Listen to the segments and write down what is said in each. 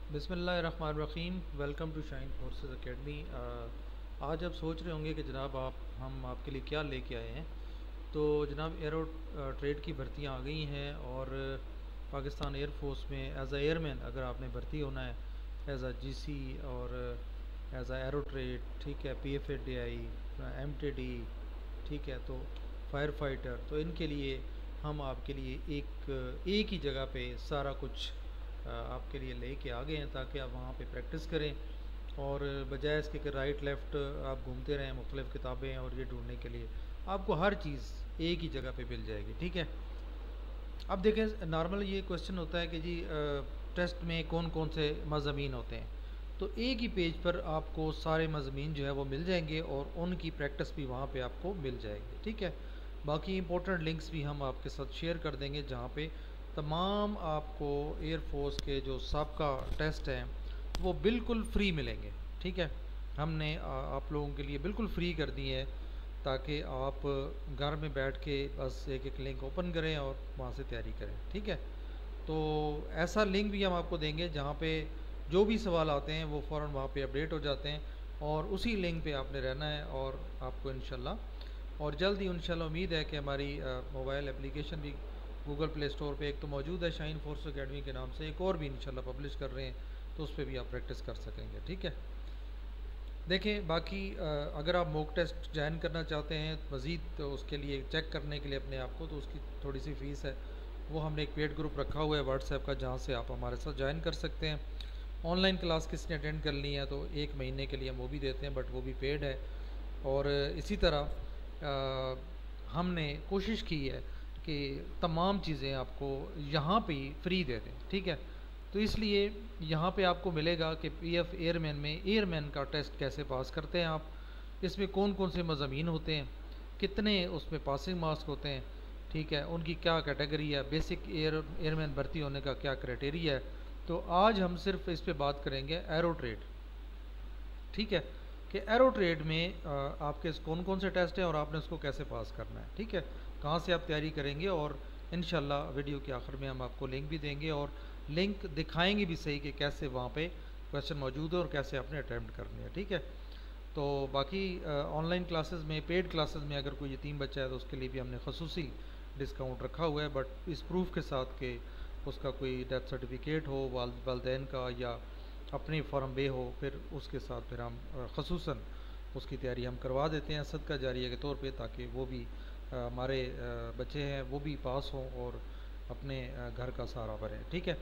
बिस्मिल्लाहिर्रहमानिर्रहीम। Welcome to Shine Forces Academy. आज आप सोच रहे होंगे कि जनाब हम आपके लिए क्या लेके आए हैं। तो जनाब एरो ट्रेड की भर्तियां आ गई हैं और पाकिस्तान एयरफोर्स में एज आ एयरमैन अगर आपने भर्ती होना है एज आ जीसी और एज आ एरो ट्रेड, ठीक है, पीएफएडीआई, एमटीडी, ठीक है, तो फायर फाइटर, तो इनके लिए हम आपके लिए एक ही जगह पे सारा कुछ आपके लिए लेके आ गए हैं ताकि आप वहाँ पे प्रैक्टिस करें और बजाय इसके कि राइट लेफ़्ट आप घूमते रहें मुख्तलिफ़ किताबें और ये ढूंढने के लिए, आपको हर चीज़ एक ही जगह पे मिल जाएगी। ठीक है। अब देखें, नॉर्मल ये क्वेश्चन होता है कि जी टेस्ट में कौन कौन से मज़ामीन होते हैं, तो एक ही पेज पर आपको सारे मज़ामीन जो है वो मिल जाएंगे और उनकी प्रैक्टिस भी वहाँ पे आपको मिल जाएगी। ठीक है। बाकी इंपॉर्टेंट लिंक्स भी हम आपके साथ शेयर कर देंगे जहाँ पे तमाम आपको एयरफोर्स के जो सबका टेस्ट हैं वो बिल्कुल फ्री मिलेंगे। ठीक है। हमने आप लोगों के लिए बिल्कुल फ्री कर दी है ताकि आप घर में बैठ के बस एक एक लिंक ओपन करें और वहाँ से तैयारी करें। ठीक है। तो ऐसा लिंक भी हम आपको देंगे जहाँ पे जो भी सवाल आते हैं वो फ़ौरन वहाँ पे अपडेट हो जाते हैं और उसी लिंक पे आपने रहना है और आपको इंशाल्लाह और जल्द ही इंशाल्लाह उम्मीद है कि हमारी मोबाइल एप्लीकेशन भी गूगल प्ले स्टोर पे एक तो मौजूद है शाइन फोर्स एकेडमी के नाम से, एक और भी इंशाल्लाह पब्लिश कर रहे हैं, तो उस पर भी आप प्रैक्टिस कर सकेंगे। ठीक है। देखें, बाकी अगर आप मॉक टेस्ट ज्वाइन करना चाहते हैं मज़ीद, तो उसके लिए चेक करने के लिए अपने आप को, तो उसकी थोड़ी सी फ़ीस है। वो हमने एक पेड ग्रुप रखा हुआ है व्हाट्सएप का जहाँ से आप हमारे साथ ज्वाइन कर सकते हैं। ऑनलाइन क्लास किसने अटेंड कर ली है तो 1 महीने के लिए हम वो भी देते हैं, बट वो भी पेड है। और इसी तरह हमने कोशिश की है कि तमाम चीज़ें आपको यहाँ पे ही फ्री दे दें। ठीक है। तो इसलिए यहाँ पे आपको मिलेगा कि पीएफ एयरमैन में एयरमैन का टेस्ट कैसे पास करते हैं आप, इसमें कौन कौन से मज़ामीन होते हैं, कितने उसमें पासिंग मार्क्स होते हैं, ठीक है, उनकी क्या कैटेगरी है, बेसिक एयरमैन भर्ती होने का क्या क्राइटेरिया है। तो आज हम सिर्फ इस पे बात करेंगे एरो ट्रेड। ठीक है, कि एरो ट्रेड में आपके कौन कौन से टेस्ट हैं और आपने उसको कैसे पास करना है। ठीक है, कहाँ से आप तैयारी करेंगे और इंशाल्लाह वीडियो के आखिर में हम आपको लिंक भी देंगे और लिंक दिखाएंगे भी सही कि कैसे वहाँ पे क्वेश्चन मौजूद है और कैसे आपने अटैम्प्ट करने हैं। ठीक है। तो बाकी ऑनलाइन क्लासेस में, पेड क्लासेस में अगर कोई यतीम बच्चा है तो उसके लिए भी हमने खसूसी डिस्काउंट रखा हुआ है, बट इस प्रूफ के साथ कि उसका कोई डेथ सर्टिफिकेट हो वालदैन का या अपनी फॉर्म बे हो, फिर उसके साथ फिर हम खसूसन उसकी तैयारी हम करवा देते हैं सदका जारिया के तौर पे, ताकि वो भी हमारे बच्चे हैं वो भी पास हों और अपने घर का सहारा भरें। ठीक है।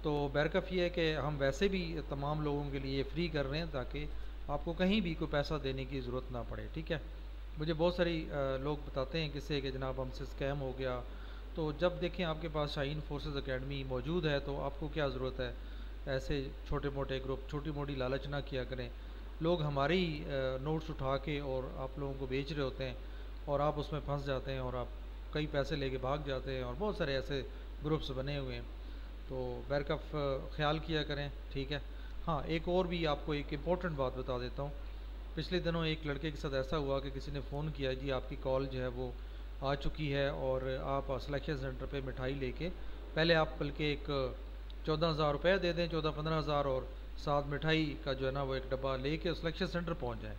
तो बैरकफ ये है कि हम वैसे भी तमाम लोगों के लिए फ्री कर रहे हैं ताकि आपको कहीं भी कोई पैसा देने की ज़रूरत ना पड़े। ठीक है। मुझे बहुत सारी लोग बताते हैं किससे कि जनाब हमसे स्कैम हो गया। तो जब देखें आपके पास शाइन फोर्सेस एकेडमी मौजूद है तो आपको क्या ज़रूरत है ऐसे छोटे मोटे ग्रुप, छोटी मोटी लालच ना किया करें। लोग हमारे ही नोट्स उठा के और आप लोगों को बेच रहे होते हैं और आप उसमें फंस जाते हैं और आप कई पैसे लेके भाग जाते हैं और बहुत सारे ऐसे ग्रुप्स बने हुए हैं। तो बैरकफ ख्याल किया करें। ठीक है। हाँ, एक और भी आपको एक इम्पोर्टेंट बात बता देता हूँ। पिछले दिनों एक लड़के के साथ ऐसा हुआ कि किसी ने फ़ोन किया, जी आपकी कॉल जो है वो आ चुकी है और आप सिलेक्शन सेंटर पे मिठाई लेके, पहले आप बल्कि एक 14,000 रुपये दे दें, 14-15 हज़ार, और साथ मिठाई का जो है ना वो एक डब्बा लेके सिलेक्शन सेंटर पहुंच जाए।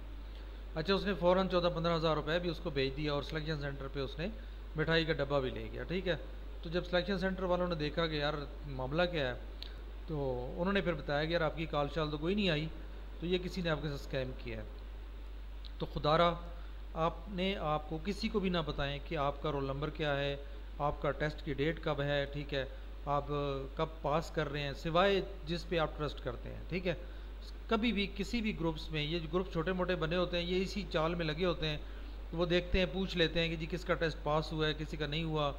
अच्छा, उसने फ़ौरन 14-15 हज़ार रुपये भी उसको भेज दिया और सिलेक्शन सेंटर पे उसने मिठाई का डब्बा भी ले गया। ठीक है। तो जब सिलेक्शन सेंटर वालों ने देखा कि यार मामला क्या है, तो उन्होंने फिर बताया कि यार आपकी कॉल शाल तो कोई नहीं आई, तो ये किसी ने आपके साथ स्कैम किया है। तो खुदारा आपने आपको किसी को भी ना बताएं कि आपका रोल नंबर क्या है, आपका टेस्ट की डेट कब है, ठीक है, आप कब पास कर रहे हैं, सिवाय जिस पे आप ट्रस्ट करते हैं। ठीक है। कभी भी किसी भी ग्रुप्स में, ये जो ग्रुप छोटे मोटे बने होते हैं ये इसी चाल में लगे होते हैं, तो वो देखते हैं, पूछ लेते हैं कि जी किसका टेस्ट पास हुआ है, किसी का नहीं हुआ,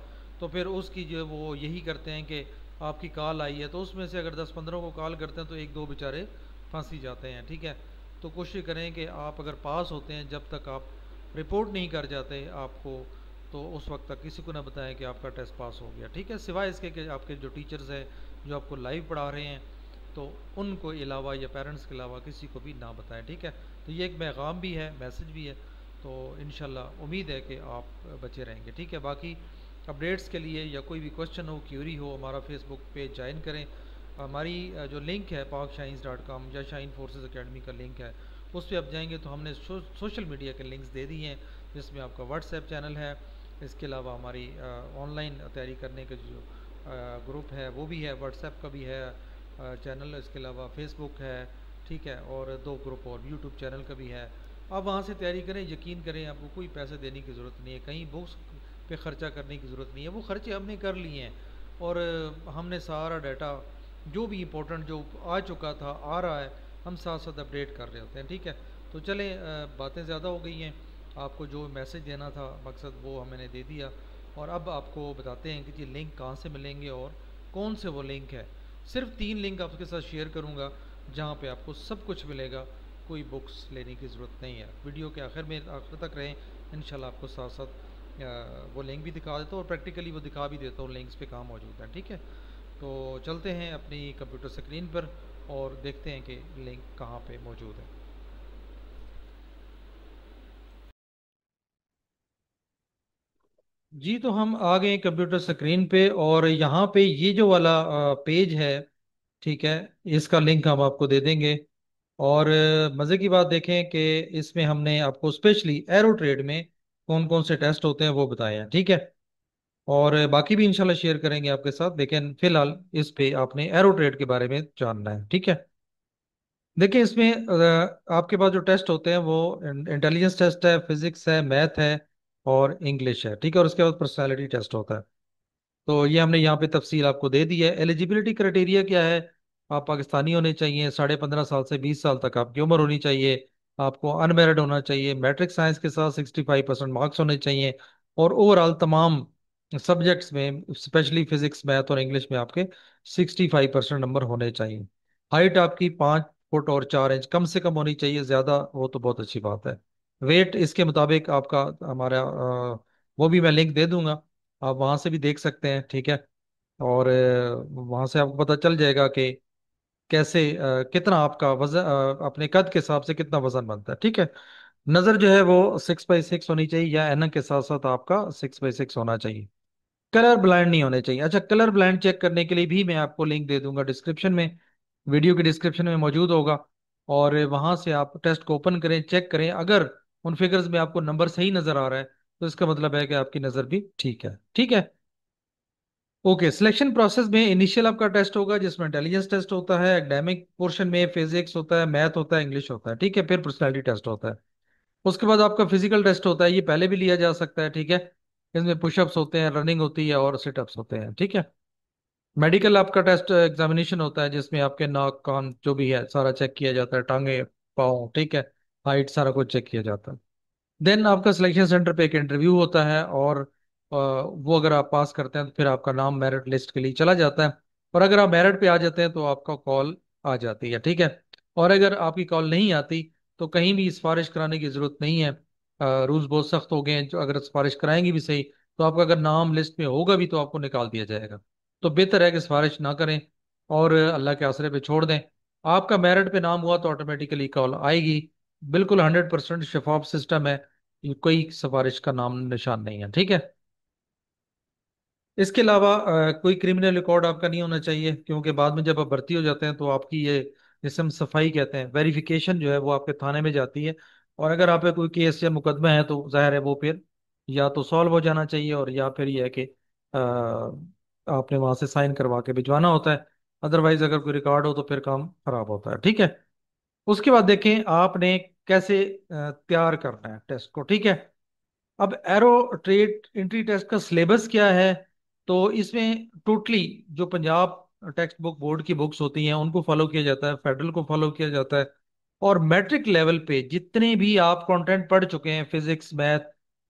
तो फिर उसकी जो वो यही करते हैं कि आपकी कॉल आई है, तो उसमें से अगर 10-15 को कॉल करते हैं तो एक दो बेचारे फंस ही जाते हैं। ठीक है। तो कोशिश करें कि आप अगर पास होते हैं, जब तक आप रिपोर्ट नहीं कर जाते आपको, तो उस वक्त तक किसी को ना बताएं कि आपका टेस्ट पास हो गया। ठीक है। सिवाय इसके कि आपके जो टीचर्स हैं जो आपको लाइव पढ़ा रहे हैं, तो उनको अलावा या पेरेंट्स के अलावा किसी को भी ना बताएं। ठीक है। तो ये एक पैगाम भी है, मैसेज भी है। तो इंशाल्लाह उम्मीद है कि आप बचे रहेंगे। ठीक है। बाकी अपडेट्स के लिए या कोई भी क्वेश्चन हो, क्यूरी हो, हमारा फेसबुक पेज ज्वाइन करें, हमारी जो लिंक है pakscience.com या शाइन फोर्सेस अकेडमी का लिंक है, उस पर आप जाएंगे तो हमने सोशल मीडिया के लिंक्स दे दिए हैं, जिसमें आपका व्हाट्सएप चैनल है। इसके अलावा हमारी ऑनलाइन तैयारी करने के जो ग्रुप है वो भी है, व्हाट्सएप का भी है चैनल, इसके अलावा फेसबुक है, ठीक है, और दो ग्रुप और यूट्यूब चैनल का भी है। आप वहाँ से तैयारी करें, यकीन करें आपको कोई पैसे देने की ज़रूरत नहीं है, कहीं बुक्स पे ख़र्चा करने की ज़रूरत नहीं है, वो खर्चे हमने कर लिए हैं। और हमने सारा डाटा जो भी इम्पोर्टेंट जो आ चुका था आ रहा है, हम साथ साथ अपडेट कर रहे होते हैं, ठीक है। तो चलें, बातें ज़्यादा हो गई हैं, आपको जो मैसेज देना था मकसद वो हमने दे दिया। और अब आपको बताते हैं कि जी लिंक कहाँ से मिलेंगे और कौन से वो लिंक है। सिर्फ 3 लिंक आपके साथ शेयर करूँगा जहाँ पे आपको सब कुछ मिलेगा, कोई बुक्स लेने की ज़रूरत नहीं है। वीडियो के आखिर तक रहें, इंशाल्लाह आपको साथ साथ वो लिंक भी दिखा देता हूँ और प्रैक्टिकली वो दिखा भी देता हूँ, लिंक्स पे कहाँ मौजूद है, ठीक है। तो चलते हैं अपनी कंप्यूटर स्क्रीन पर और देखते हैं कि लिंक कहाँ पे मौजूद है। जी, तो हम आ गए कंप्यूटर स्क्रीन पे और यहाँ पे ये जो वाला पेज है, ठीक है, इसका लिंक हम आपको दे देंगे। और मज़े की बात देखें कि इसमें हमने आपको स्पेशली एरो ट्रेड में कौन कौन से टेस्ट होते हैं वो बताए हैं, ठीक है। और बाकी भी इंशाल्लाह शेयर करेंगे आपके साथ, लेकिन फिलहाल इस पे आपने एरो ट्रेड के बारे में जानना है, ठीक है। देखिए इसमें आपके पास जो टेस्ट होते हैं वो इंटेलिजेंस टेस्ट है, फिजिक्स है, मैथ है और इंग्लिश है, ठीक है, और उसके बाद पर्सनालिटी टेस्ट होता है। तो ये हमने यहाँ पे तफसील आपको दे दी है। एलिजिबिलिटी क्राइटेरिया क्या है? आप पाकिस्तानी होने चाहिए, 15.5 साल से 20 साल तक आपकी उम्र होनी चाहिए, आपको अनमेरिड होना चाहिए, मैट्रिक साइंस के साथ 65% मार्क्स होने चाहिए, और ओवरऑल तमाम सब्जेक्ट्स में स्पेशली फिजिक्स, मैथ और इंग्लिश में आपके 65% नंबर होने चाहिए। हाइट आपकी 5 फुट और 4 इंच कम से कम होनी चाहिए, ज्यादा हो तो बहुत अच्छी बात है। वेट इसके मुताबिक आपका हमारा वो भी मैं लिंक दे दूंगा, आप वहां से भी देख सकते हैं, ठीक है। और वहां से आपको पता चल जाएगा कि कैसे कितना आपका वजन अपने कद के हिसाब से कितना वजन बनता है, ठीक है। नजर जो है वो 6x6 होनी चाहिए, या एनक के साथ साथ आपका 6x6 होना चाहिए। कलर ब्लाइंड नहीं होने चाहिए। अच्छा, कलर ब्लाइंड चेक करने के लिए भी मैं आपको लिंक दे दूंगा डिस्क्रिप्शन में, वीडियो के डिस्क्रिप्शन में मौजूद होगा। और वहां से आप टेस्ट को ओपन करें, चेक करें, अगर उन फिगर्स में आपको नंबर सही नजर आ रहा है तो इसका मतलब है कि आपकी नजर भी ठीक है, ठीक है। ओके, सिलेक्शन प्रोसेस में इनिशियल आपका टेस्ट होगा जिसमें इंटेलिजेंस टेस्ट होता है, एकेडमिक पोर्शन में फिजिक्स होता है, मैथ होता है, इंग्लिश होता है, ठीक है, फिर पर्सनैलिटी टेस्ट होता है। उसके बाद आपका फिजिकल टेस्ट होता है, ये पहले भी लिया जा सकता है, ठीक है। इसमें पुशअप्स होते हैं, रनिंग होती है और सिटअप्स होते हैं, ठीक है। मेडिकल आपका टेस्ट एग्जामिनेशन होता है जिसमें आपके नाक कान जो भी है सारा चेक किया जाता है, टांगे, पाँव, ठीक है, हाइट, सारा कुछ चेक किया जाता है। देन आपका सिलेक्शन सेंटर पे एक इंटरव्यू होता है, और वो अगर आप पास करते हैं तो फिर आपका नाम मेरिट लिस्ट के लिए चला जाता है। और अगर आप मेरिट पे आ जाते हैं तो आपका कॉल आ जाती है, ठीक है। और अगर आपकी कॉल नहीं आती तो कहीं भी सिफारिश कराने की जरूरत नहीं है। रूल्स बहुत सख्त हो गए हैं, जो अगर सिफारिश कराएंगे भी सही तो आपका अगर नाम लिस्ट में होगा भी तो आपको निकाल दिया जाएगा। तो बेहतर है कि सिफारिश ना करें और अल्लाह के आसरे पे छोड़ दें। आपका मेरिट पे नाम हुआ तो ऑटोमेटिकली कॉल आएगी। बिल्कुल 100% शफाफ सिस्टम है, ये कोई सिफारिश का नाम निशान नहीं है, ठीक है। इसके अलावा कोई क्रिमिनल रिकॉर्ड आपका नहीं होना चाहिए, क्योंकि बाद में जब आप भर्ती हो जाते हैं तो आपकी ये, जिसे हम सफाई कहते हैं, वेरिफिकेशन जो है वो आपके थाने में जाती है। और अगर आप पे कोई केस या मुकदमा है तो जाहिर है वो फिर या तो सॉल्व हो जाना चाहिए, और या फिर ये है कि आपने वहां से साइन करवा के भिजवाना होता है। अदरवाइज अगर कोई रिकॉर्ड हो तो फिर काम खराब होता है, ठीक है। उसके बाद देखें आपने कैसे तैयार करना है टेस्ट को, ठीक है। अब एरो ट्रेड एंट्री टेस्ट का सिलेबस क्या है? तो इसमें टोटली जो पंजाब टेक्स्ट बुक बोर्ड की बुक्स होती हैं उनको फॉलो किया जाता है, फेडरल को फॉलो किया जाता है। और मैट्रिक लेवल पे जितने भी आप कंटेंट पढ़ चुके हैं, फिजिक्स, मैथ,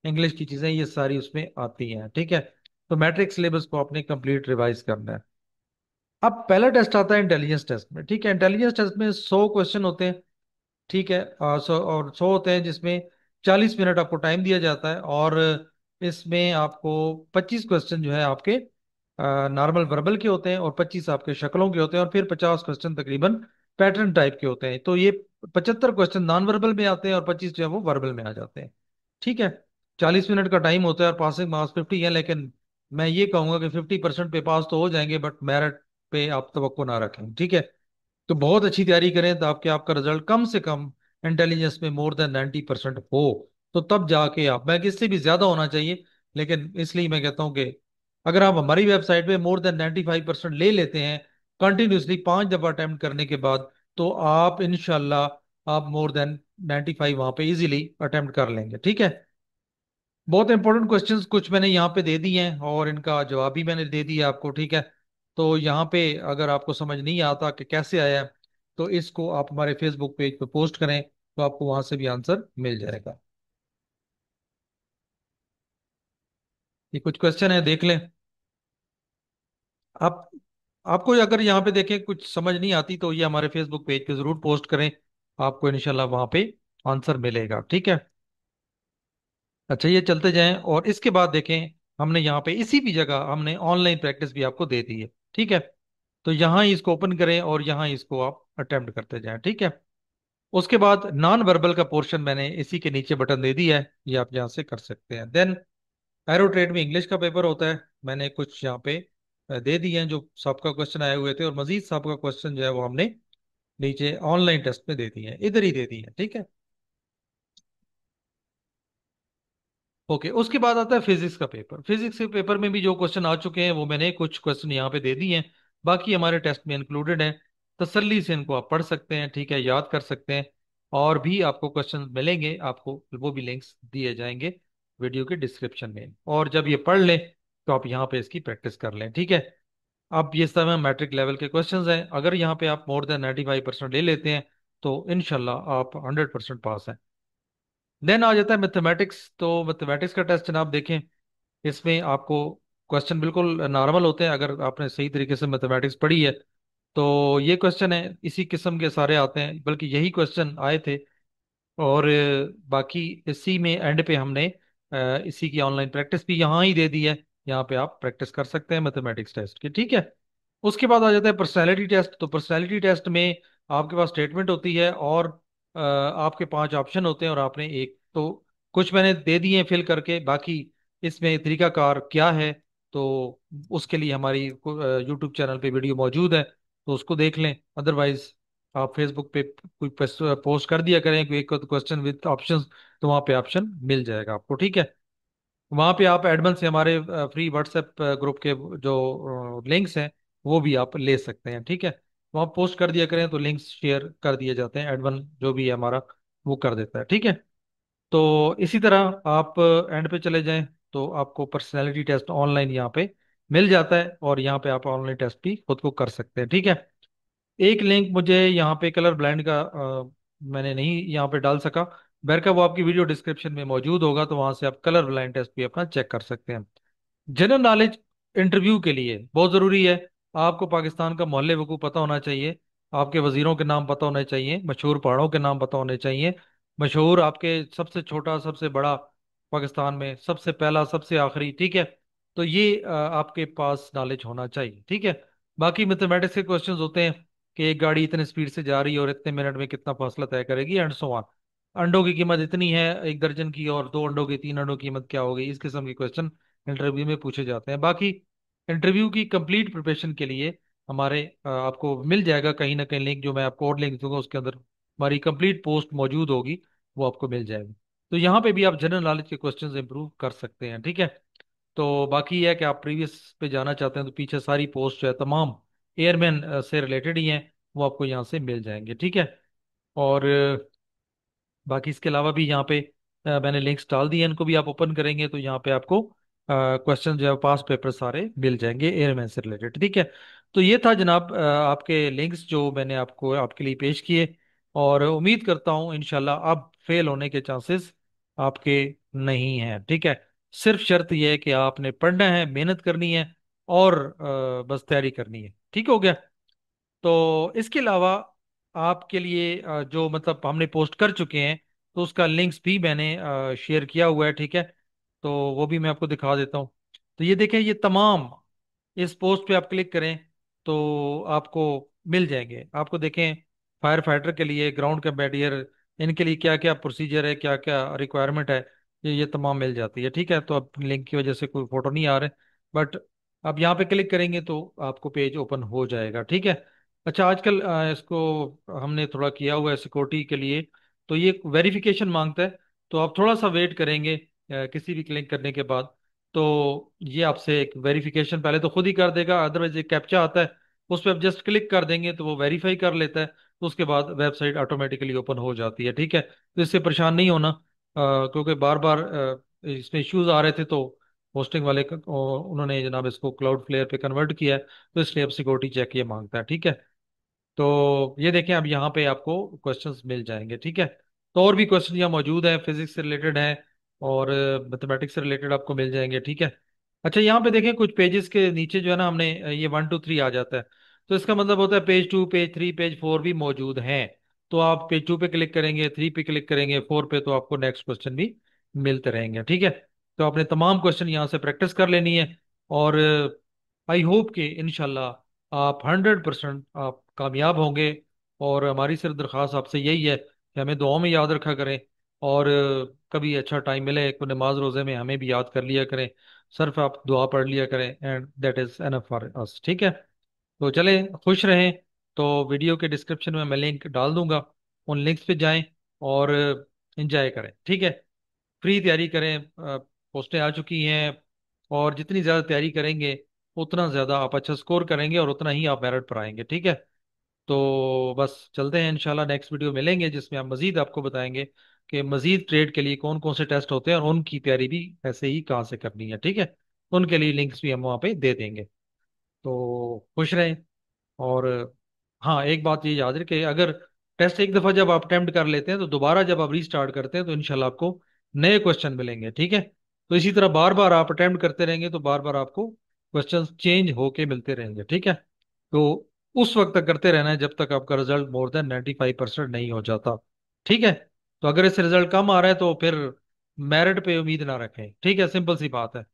इंग्लिश की चीजें, ये सारी उसमें आती हैं, ठीक है। तो मैट्रिक सिलेबस को आपने कंप्लीट रिवाइज करना है। अब पहला टेस्ट आता है इंटेलिजेंस टेस्ट में, ठीक है। इंटेलिजेंस टेस्ट में 100 क्वेश्चन होते हैं, ठीक है। 100 होते हैं जिसमें 40 मिनट आपको टाइम दिया जाता है। और इसमें आपको 25 क्वेश्चन जो है आपके नॉर्मल वर्बल के होते हैं, और 25 आपके शक्लों के होते हैं, और फिर 50 क्वेश्चन तकरीबन पैटर्न टाइप के होते हैं। तो ये 75 क्वेश्चन नॉन वर्बल में आते हैं और 25 जो है वो वर्बल में आ जाते हैं, ठीक है। 40 मिनट का टाइम होता है और पासिंग मार्क्स 50 है, लेकिन मैं ये कहूंगा कि 50% पे पास तो हो जाएंगे, बट मेरिट पे आप तवक्को ना रखें, ठीक है। तो बहुत अच्छी तैयारी करें ताकि आपका रिजल्ट कम से कम इंटेलिजेंस में मोर देन 90% हो। तो तब जाके आप, मैं कि इससे भी ज्यादा होना चाहिए, लेकिन इसलिए मैं कहता हूँ कि अगर आप हमारी वेबसाइट पे मोर देन 95% ले लेते हैं कंटिन्यूसली 5 दफा अटेम्प्ट करने के बाद, तो आप इंशाल्लाह आप मोर देन 95 वहां पे इजीली अटेम्प्ट कर लेंगे, ठीक है। बहुत इंपॉर्टेंट क्वेश्चंस कुछ मैंने यहाँ पे दे दिए हैं और इनका जवाब भी मैंने दे दिया आपको, ठीक है। तो यहाँ पे अगर आपको समझ नहीं आता कि कैसे आया है, तो इसको आप हमारे फेसबुक पेज पे पोस्ट करें, तो आपको वहां से भी आंसर मिल जाएगा। ये कुछ क्वेश्चन है, देख लें आप। आपको अगर यहाँ पे देखें कुछ समझ नहीं आती तो ये हमारे फेसबुक पेज पे जरूर पोस्ट करें, आपको इंशाल्लाह वहां पे आंसर मिलेगा, ठीक है। अच्छा, ये चलते जाएं और इसके बाद देखें, हमने यहाँ पे इसी भी जगह हमने ऑनलाइन प्रैक्टिस भी आपको दे दी है, ठीक है। तो यहाँ ही इसको ओपन करें और यहाँ ही इसको आप अटेम्प्ट करते जाएं, ठीक है। उसके बाद नॉन वर्बल का पोर्शन मैंने इसी के नीचे बटन दे दिया है, ये आप यहाँ से कर सकते हैं। देन एरो ट्रेड में इंग्लिश का पेपर होता है, मैंने कुछ यहाँ पे दे दिए हैं जो सबका क्वेश्चन आए हुए थे, और मजीद सबका क्वेश्चन जो है वो हमने नीचे ऑनलाइन टेस्ट में दे दिए हैं, इधर ही दे दिए हैं, ठीक है। ओके, उसके बाद आता है फिजिक्स का पेपर। फिजिक्स के पेपर में भी जो क्वेश्चन आ चुके हैं वो मैंने कुछ क्वेश्चन यहाँ पे दे दिए हैं, बाकी हमारे टेस्ट में इंक्लूडेड हैं। तसल्ली से इनको आप पढ़ सकते हैं, ठीक है, याद कर सकते हैं। और भी आपको क्वेश्चन मिलेंगे, आपको वो भी लिंक्स दिए जाएंगे वीडियो के डिस्क्रिप्शन में, और जब ये पढ़ लें तो आप यहाँ पे इसकी प्रैक्टिस कर लें, ठीक है। अब ये समय मैट्रिक लेवल के क्वेश्चंस हैं, अगर यहाँ पे आप मोर देन 95% ले लेते हैं तो इनशाला आप 100% पास हैं। देन आ जाता है मैथमेटिक्स। तो मैथमेटिक्स का टेस्ट जनाब देखें, इसमें आपको क्वेश्चन बिल्कुल नॉर्मल होते हैं, अगर आपने सही तरीके से मैथमेटिक्स पढ़ी है तो ये क्वेश्चन है इसी किस्म के सारे आते हैं, बल्कि यही क्वेश्चन आए थे। और बाकी इसी में एंड पे हमने इसी की ऑनलाइन प्रैक्टिस भी यहाँ ही दे दी है, यहाँ पे आप प्रैक्टिस कर सकते हैं मैथमेटिक्स टेस्ट की, ठीक है। उसके बाद आ जाता है पर्सनैलिटी टेस्ट। तो पर्सनैलिटी टेस्ट में आपके पास स्टेटमेंट होती है और आपके 5 ऑप्शन होते हैं, और आपने एक तो कुछ मैंने दे दिए हैं फिल करके, बाकी इसमें तरीकाकार क्या है तो उसके लिए हमारी यूट्यूब चैनल पे वीडियो मौजूद है, तो उसको देख लें। अदरवाइज आप फेसबुक पे कोई पोस्ट कर दिया करें कोई क्वेश्चन विद ऑप्शंस, तो वहाँ पे ऑप्शन मिल जाएगा आपको, ठीक है। वहाँ पे आप एडमन से हमारे फ्री व्हाट्सएप ग्रुप के जो लिंक्स हैं वो भी आप ले सकते हैं, ठीक है। वहाँ पोस्ट कर दिया करें तो लिंक्स शेयर कर दिए जाते हैं, एडमन जो भी है हमारा वो कर देता है, ठीक है। तो इसी तरह आप एंड पे चले जाएं तो आपको पर्सनैलिटी टेस्ट ऑनलाइन यहाँ पे मिल जाता है, और यहाँ पे आप ऑनलाइन टेस्ट भी खुद को कर सकते हैं, ठीक है। एक लिंक मुझे यहाँ पे कलर ब्लाइंड का मैंने नहीं यहाँ पे डाल सका, बैर का वो आपकी वीडियो डिस्क्रिप्शन में मौजूद होगा, तो वहां से आप कलर ब्लाइंड टेस्ट भी अपना चेक कर सकते हैं। जनरल नॉलेज इंटरव्यू के लिए बहुत जरूरी है, आपको पाकिस्तान का मोहल्ले वकूँ पता होना चाहिए, आपके वजीरों के नाम पता होने चाहिए, मशहूर पहाड़ों के नाम पता होने चाहिए, मशहूर आपके सबसे छोटा सबसे बड़ा पाकिस्तान में, सबसे पहला सबसे आखिरी, ठीक है। तो ये आपके पास नॉलेज होना चाहिए, ठीक है। बाकी मैथमेटिक्स के क्वेश्चंस होते हैं कि एक गाड़ी इतने स्पीड से जा रही है और इतने मिनट में कितना फासला तय करेगी, एंड सो ऑन। अंडों की कीमत इतनी है 1 दर्जन की, और 2 अंडों की 3 अंडों की कीमत क्या होगी, इस किस्म के क्वेश्चन इंटरव्यू में पूछे जाते हैं। बाकी इंटरव्यू की कंप्लीट प्रिपरेशन के लिए हमारे आपको मिल जाएगा कहीं ना कहीं लिंक, जो मैं आपको और लिंक दूंगा उसके अंदर हमारी कंप्लीट पोस्ट मौजूद होगी, वो आपको मिल जाएगी। तो यहाँ पे भी आप जनरल नॉलेज के क्वेश्चंस इंप्रूव कर सकते हैं, ठीक है। तो बाकी ये है कि आप प्रीवियस पे जाना चाहते हैं तो पीछे सारी पोस्ट जो है तमाम एयरमैन से रिलेटेड ही हैं, वो आपको यहाँ से मिल जाएंगे, ठीक है। और बाकी इसके अलावा भी यहाँ पे मैंने लिंक्स डाल दिए हैं, इनको भी आप ओपन करेंगे तो यहाँ पे आपको क्वेश्चन जो है पास पेपर सारे मिल जाएंगे एयरमैन से रिलेटेड, ठीक है। तो ये था जनाब आपके लिंक्स जो मैंने आपको आपके लिए पेश किए, और उम्मीद करता हूँ इंशाल्लाह अब फेल होने के चांसेस आपके नहीं हैं, ठीक है। सिर्फ शर्त यह है कि आपने पढ़ना है, मेहनत करनी है, और बस तैयारी करनी है, ठीक हो गया। तो इसके अलावा आपके लिए जो मतलब हमने पोस्ट कर चुके हैं तो उसका लिंक्स भी मैंने शेयर किया हुआ है, ठीक है। तो वो भी मैं आपको दिखा देता हूँ। तो ये देखें, ये तमाम इस पोस्ट पे आप क्लिक करें तो आपको मिल जाएंगे। आपको देखें फायर फाइटर के लिए, ग्राउंड कंबैटियर, इनके लिए क्या क्या प्रोसीजर है, क्या क्या रिक्वायरमेंट है, ये तमाम मिल जाती है, ठीक है। तो अब लिंक की वजह से कोई फोटो नहीं आ रहे, बट आप यहाँ पे क्लिक करेंगे तो आपको पेज ओपन हो जाएगा, ठीक है। अच्छा, आजकल इसको हमने थोड़ा किया हुआ है सिक्योरिटी के लिए, तो ये वेरिफिकेशन मांगता है। तो आप थोड़ा सा वेट करेंगे किसी भी क्लिक करने के बाद, तो ये आपसे एक वेरिफिकेशन पहले तो खुद ही कर देगा, अदरवाइज एक कैप्चा आता है, उस पर आप जस्ट क्लिक कर देंगे तो वो वेरीफाई कर लेता है। तो उसके बाद वेबसाइट ऑटोमेटिकली ओपन हो जाती है, ठीक है। तो इससे परेशान नहीं होना, क्योंकि बार बार इसमें इश्यूज आ रहे थे, तो होस्टिंग वाले उन्होंने जनाब इसको क्लाउड फ्लेयर पे कन्वर्ट किया है, तो इसलिए अब सिक्योरिटी चेक ये मांगता है, ठीक है। तो ये देखें, अब यहाँ पे आपको क्वेश्चंस मिल जाएंगे, ठीक है। तो और भी क्वेश्चन यहाँ मौजूद हैं, फिजिक्स से रिलेटेड हैं और मैथमेटिक्स से रिलेटेड आपको मिल जाएंगे, ठीक है। अच्छा, यहाँ पे देखें कुछ पेजेस के नीचे जो है ना, हमने ये 1 2 3 आ जाता है, तो इसका मतलब होता है पेज 2 पेज 3 पेज 4 भी मौजूद हैं। तो आप पेज 2 पे क्लिक करेंगे, 3 पे क्लिक करेंगे, 4 पे, तो आपको नेक्स्ट क्वेश्चन भी मिलते रहेंगे, ठीक है। तो आपने तमाम क्वेश्चन यहाँ से प्रैक्टिस कर लेनी है, और आई होप कि इंशाल्लाह आप 100% आप कामयाब होंगे। और हमारी सिर्फ दरख्वास्त आपसे यही है कि हमें दुआओं में याद रखा करें, और कभी अच्छा टाइम मिले को नमाज रोजे में हमें भी याद कर लिया करें, सिर्फ आप दुआ पढ़ लिया करें, and that is enough for us, ठीक है। तो चलें, खुश रहें। तो वीडियो के डिस्क्रिप्शन में मैं लिंक डाल दूंगा, उन लिंक्स पे जाएं और एंजॉय करें, ठीक है। फ्री तैयारी करें, पोस्टें आ चुकी हैं, और जितनी ज़्यादा तैयारी करेंगे उतना ज़्यादा आप अच्छा स्कोर करेंगे और उतना ही आप मेरिट पर आएंगे, ठीक है। तो बस चलते हैं, इंशाल्लाह नेक्स्ट वीडियो मिलेंगे जिसमें हम मज़ीद आपको बताएंगे कि मज़ीद ट्रेड के लिए कौन कौन से टेस्ट होते हैं और उनकी तैयारी भी ऐसे ही कहाँ से करनी है, ठीक है। उनके लिए लिंक्स भी हम वहाँ पे दे देंगे। तो खुश रहें। और हाँ, एक बात ये याद रखें, अगर टेस्ट एक दफ़ा जब आप अटेम्प्ट कर लेते हैं, तो दोबारा जब आप रीस्टार्ट करते हैं तो इंशाल्लाह आपको नए क्वेश्चन मिलेंगे, ठीक है। तो इसी तरह बार बार आप अटेम्प्ट करते रहेंगे तो बार बार आपको क्वेश्चन चेंज होके मिलते रहेंगे, ठीक है। तो उस वक्त तक करते रहना है जब तक आपका रिजल्ट मोर देन 95% नहीं हो जाता, ठीक है। तो अगर इससे रिजल्ट कम आ रहा है तो फिर मेरिट पे उम्मीद ना रखें, ठीक है, सिंपल सी बात है।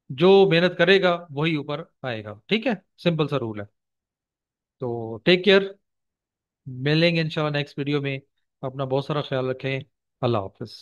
जो मेहनत करेगा वही ऊपर आएगा, ठीक है, सिंपल सा रूल है। तो टेक केयर, मिलेंगे इंशाल्लाह नेक्स्ट वीडियो में। अपना बहुत सारा ख्याल रखें। अल्लाह हाफिज।